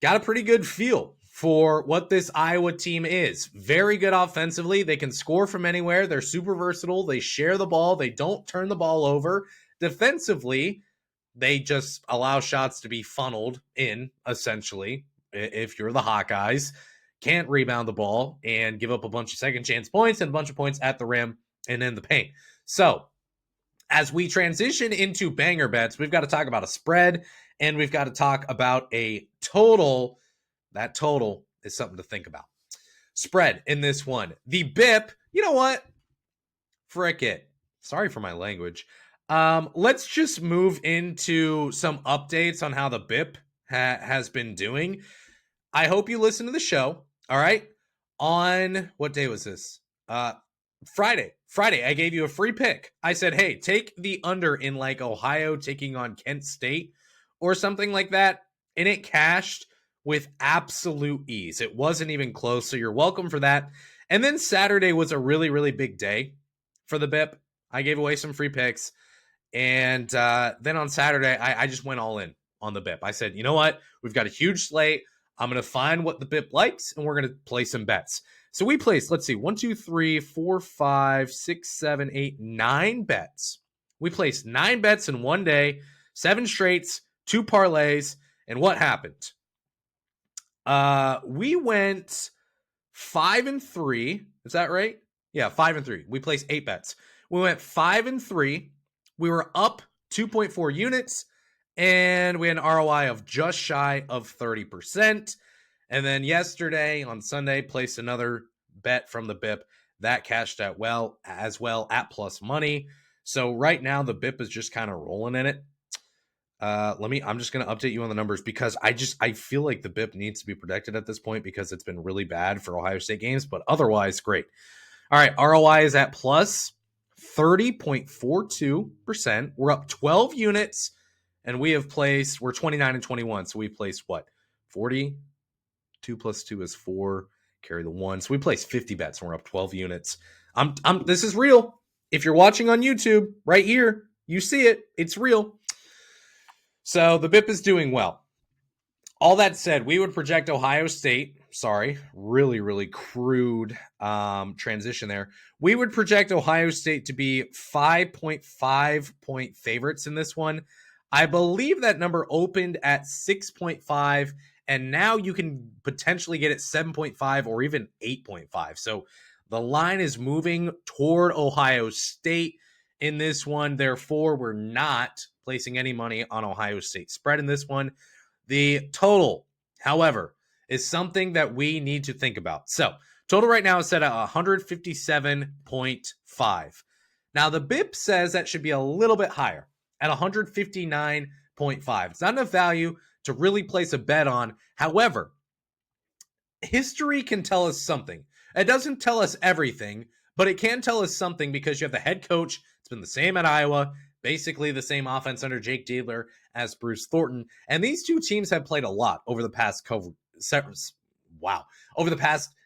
got a pretty good feel for what this Iowa team is. Very good offensively. They can score from anywhere. They're super versatile. They share the ball. They don't turn the ball over. Defensively, they just allow shots to be funneled in, essentially, if you're the Hawkeyes. Can't rebound the ball and give up a bunch of second chance points and a bunch of points at the rim and in the paint. So, as we transition into banger bets, we've got to talk about a spread and we've got to talk about a total. That total is something to think about. Spread in this one. The BIP, you know what? Frick it. Sorry for my language. Let's just move into some updates on how the BIP has been doing. I hope you listen to the show. All right. On what day was this? Friday, I gave you a free pick. I said, hey, take the under in like Ohio taking on Kent State or something like that. And it cashed with absolute ease. It wasn't even close. So you're welcome for that. And then Saturday was a really, really big day for the BIP. I gave away some free picks. And then on Saturday, I just went all in on the BIP. I said, you know what? We've got a huge slate. I'm going to find what the BIP likes, and we're going to play some bets. So we placed, let's see, 1, 2, 3, 4, 5, 6, 7, 8, 9 bets. We placed 9 bets in one day, 7 straights, 2 parlays. And what happened? We went 5-3. Is that right? Yeah, 5-3. We placed 8 bets. We went 5-3. We were up 2.4 units. And we had an ROI of just shy of 30%. And then yesterday on Sunday, placed another bet from the BIP that cashed out well at plus money. So right now the BIP is just kind of rolling in it. I'm just going to update you on the numbers because I feel like the BIP needs to be protected at this point because it's been really bad for Ohio State games, but otherwise great. All right. ROI is at plus 30.42%. We're up 12 units. And we have placed, we're 29-21. So we placed what? 40? 2 plus 2 is 4. Carry the 1. So we placed 50 bets and we're up 12 units. This is real. If you're watching on YouTube right here, you see it. It's real. So the BIP is doing well. All that said, we would project Ohio State. Sorry, really, really crude transition there. We would project Ohio State to be 5.5 point favorites in this one. I believe that number opened at 6.5, and now you can potentially get it 7.5 or even 8.5. So the line is moving toward Ohio State in this one. Therefore, we're not placing any money on Ohio State spread in this one. The total, however, is something that we need to think about. So total right now is set at 157.5. Now the BIP says that should be a little bit higher at 159.5. It's not enough value to really place a bet on. However, history can tell us something. It doesn't tell us everything, but it can tell us something because you have the head coach. It's been the same at Iowa, basically the same offense under Jake Dietler as Bruce Thornton. And these two teams have played a lot over the past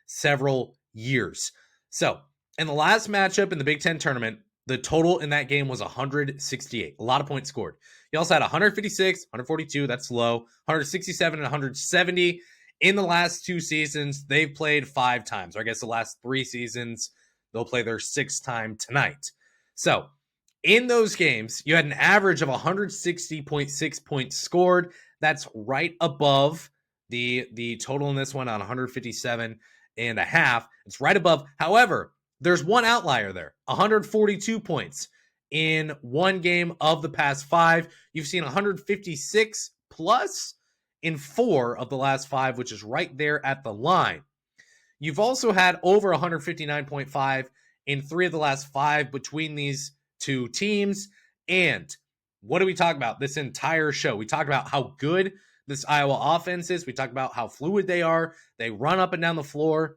several years. So in the last matchup in the Big Ten tournament, the total in that game was 168. A lot of points scored. You also had 156, 142. That's low. 167 and 170. In the last 2 seasons, they've played 5 times. Or I guess the last 3 seasons, they'll play their 6th time tonight. So in those games, you had an average of 160.6 points scored. That's right above the total in this one on 157 and a half. It's right above. However, there's one outlier there, 142 points in one game of the past 5. You've seen 156 plus in 4 of the last 5, which is right there at the line. You've also had over 159.5 in 3 of the last 5 between these two teams. And what do we talk about this entire show? We talk about how good this Iowa offense is. We talk about how fluid they are. They run up and down the floor.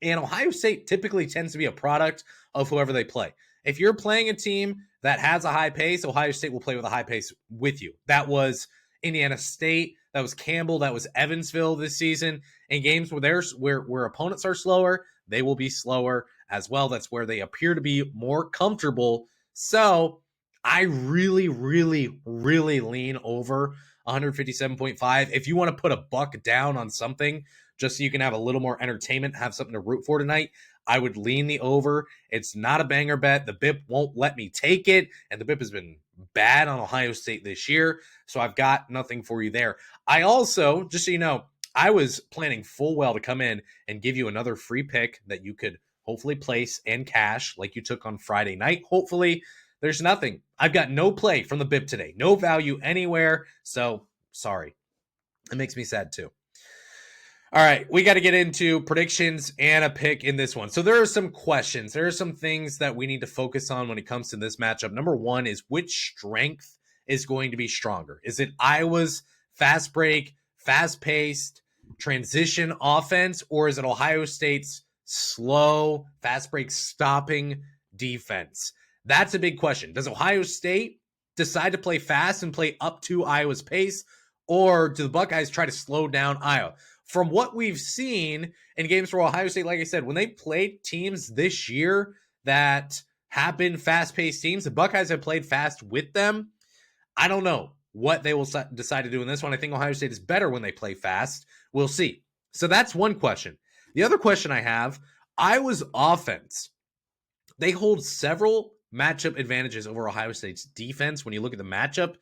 And Ohio State typically tends to be a product of whoever they play. If you're playing a team that has a high pace, Ohio State will play with a high pace with you. That was Indiana State. That was Campbell. That was Evansville this season. In games where opponents are slower, they will be slower as well. That's where they appear to be more comfortable. So I really, really, really lean over 157.5. If you want to put a buck down on something just so you can have a little more entertainment, have something to root for tonight, I would lean the over. It's not a banger bet. The BIP won't let me take it, and the BIP has been bad on Ohio State this year, so I've got nothing for you there. I also, just so you know, I was planning full well to come in and give you another free pick that you could hopefully place and cash like you took on Friday night. Hopefully, there's nothing. I've got no play from the BIP today, no value anywhere, so sorry. It makes me sad too. All right, we got to get into predictions and a pick in this one. So there are some questions. There are some things that we need to focus on when it comes to this matchup. Number one is which strength is going to be stronger? Is it Iowa's fast break, fast-paced, transition offense, or is it Ohio State's slow, fast break, stopping defense? That's a big question. Does Ohio State decide to play fast and play up to Iowa's pace, or do the Buckeyes try to slow down Iowa? From what we've seen in games for Ohio State, like I said, when they played teams this year that have been fast-paced teams, the Buckeyes have played fast with them. I don't know what they will decide to do in this one. I think Ohio State is better when they play fast. We'll see. So that's one question. The other question I have, Iowa's offense. They hold several matchup advantages over Ohio State's defense when you look at the matchups,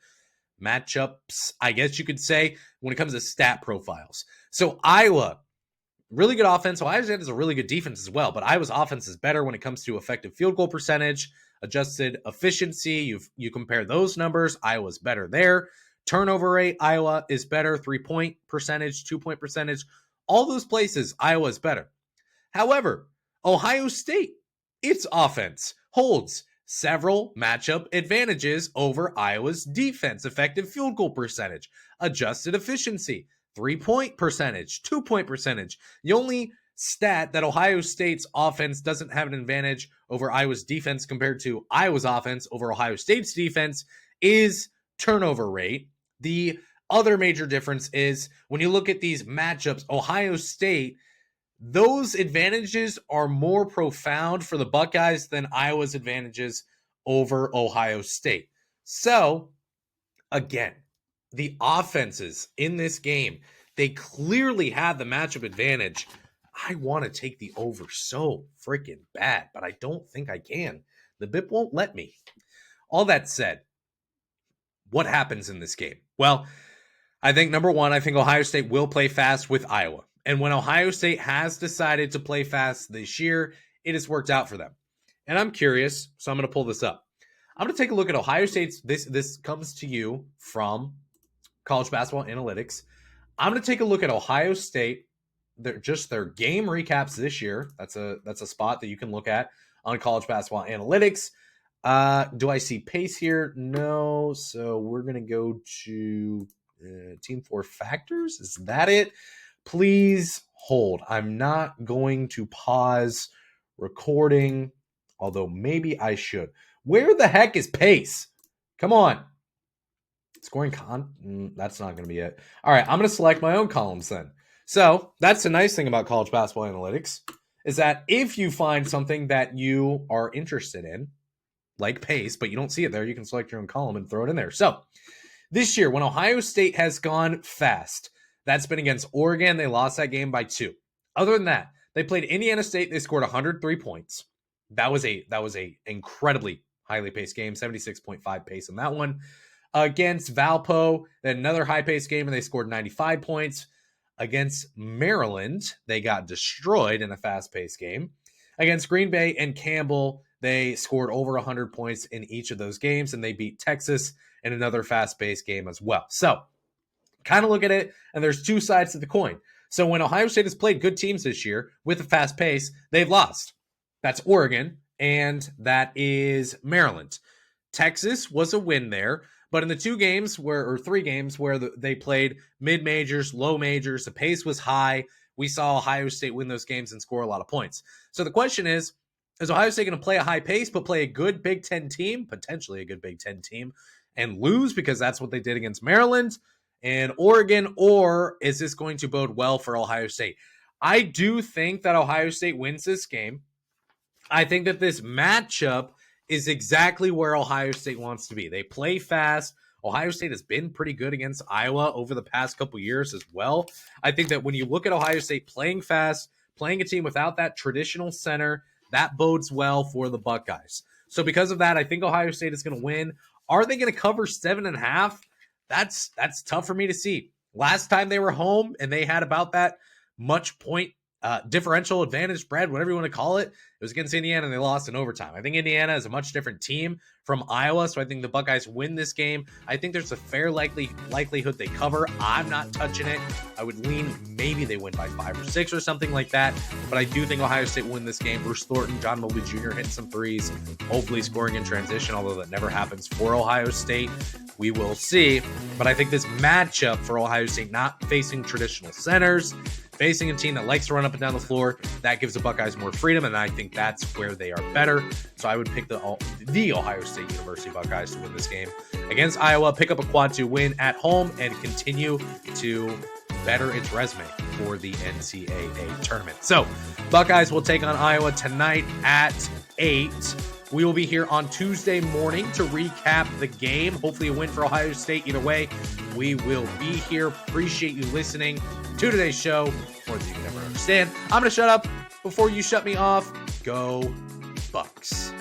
I guess you could say, when it comes to stat profiles. So Iowa, really good offense. Ohio State has a really good defense as well, but Iowa's offense is better when it comes to effective field goal percentage, adjusted efficiency. You compare those numbers, Iowa's better there. Turnover rate, Iowa is better. 3-point percentage, 2-point percentage. All those places, Iowa is better. However, Ohio State, its offense holds several matchup advantages over Iowa's defense. Effective field goal percentage, adjusted efficiency, 3-point percentage, 2-point percentage. The only stat that Ohio State's offense doesn't have an advantage over Iowa's defense compared to Iowa's offense over Ohio State's defense is turnover rate. The other major difference is when you look at these matchups, Ohio State, those advantages are more profound for the Buckeyes than Iowa's advantages over Ohio State. So, again, the offenses in this game, they clearly have the matchup advantage. I want to take the over so freaking bad, but I don't think I can. The BIP won't let me. All that said, what happens in this game? Well, I think number one, I think Ohio State will play fast with Iowa. And when Ohio State has decided to play fast this year, it has worked out for them. And I'm curious, so I'm going to pull this up. I'm going to take a look at Ohio State's, this comes to you from College Basketball Analytics. I'm going to take a look at Ohio State, their game recaps this year. That's a spot that you can look at on College Basketball Analytics. Do I see pace here? No. So we're going to go to Team 4 Factors. Is that it? Please hold. I'm not going to pause recording, although maybe I should. Where the heck is pace? Come on. Scoring that's not going to be it. All right, I'm going to select my own columns then. So that's the nice thing about College Basketball Analytics is that if you find something that you are interested in, like pace, but you don't see it there, you can select your own column and throw it in there. So this year, when Ohio State has gone fast, that's been against Oregon. They lost that game by 2. Other than that, they played Indiana State. They scored 103 points. That was a incredibly highly paced game, 76.5 pace in that one. Against Valpo, they had another high-paced game, and they scored 95 points. Against Maryland, they got destroyed in a fast-paced game. Against Green Bay and Campbell, they scored over 100 points in each of those games, and they beat Texas in another fast-paced game as well. So, kind of look at it, and there's two sides to the coin. So when Ohio State has played good teams this year with a fast pace, they've lost. That's Oregon, and that is Maryland. Texas was a win there, but in the 3 games where they played mid-majors, low majors, the pace was high. We saw Ohio State win those games and score a lot of points. So the question is Ohio State going to play a high pace but play a good Big Ten team, potentially a good Big Ten team, and lose because that's what they did against Maryland and Oregon, or is this going to bode well for Ohio State? I do think that Ohio State wins this game. I think that this matchup is exactly where Ohio State wants to be. They play fast. Ohio State has been pretty good against Iowa over the past couple years as well. I think that when you look at Ohio State playing fast, playing a team without that traditional center, that bodes well for the Buckeyes. So because of that, I think Ohio State is going to win. Are they going to cover 7.5? That's tough for me to see. Last time they were home and they had about that much point differential advantage spread, whatever you want to call it, it was against Indiana and they lost in overtime. I think Indiana is a much different team from Iowa, so I think the Buckeyes win this game. I think there's a fair likelihood they cover. I'm not touching it. I would lean maybe they win by 5 or 6 or something like that, but I do think Ohio State win this game. Bruce Thornton, John Mobley Jr. hitting some threes, hopefully scoring in transition, although that never happens for Ohio State. We will see, but I think this matchup for Ohio State, not facing traditional centers, facing a team that likes to run up and down the floor, that gives the Buckeyes more freedom, and I think that's where they are better. So I would pick the Ohio State University Buckeyes to win this game against Iowa, pick up a quad 2 win at home, and continue to better its resume for the NCAA tournament. So Buckeyes will take on Iowa tonight at 8. We will be here on Tuesday morning to recap the game. Hopefully a win for Ohio State. Either way, we will be here. Appreciate you listening to today's show. More than you can ever understand. I'm going to shut up before you shut me off. Go Bucks.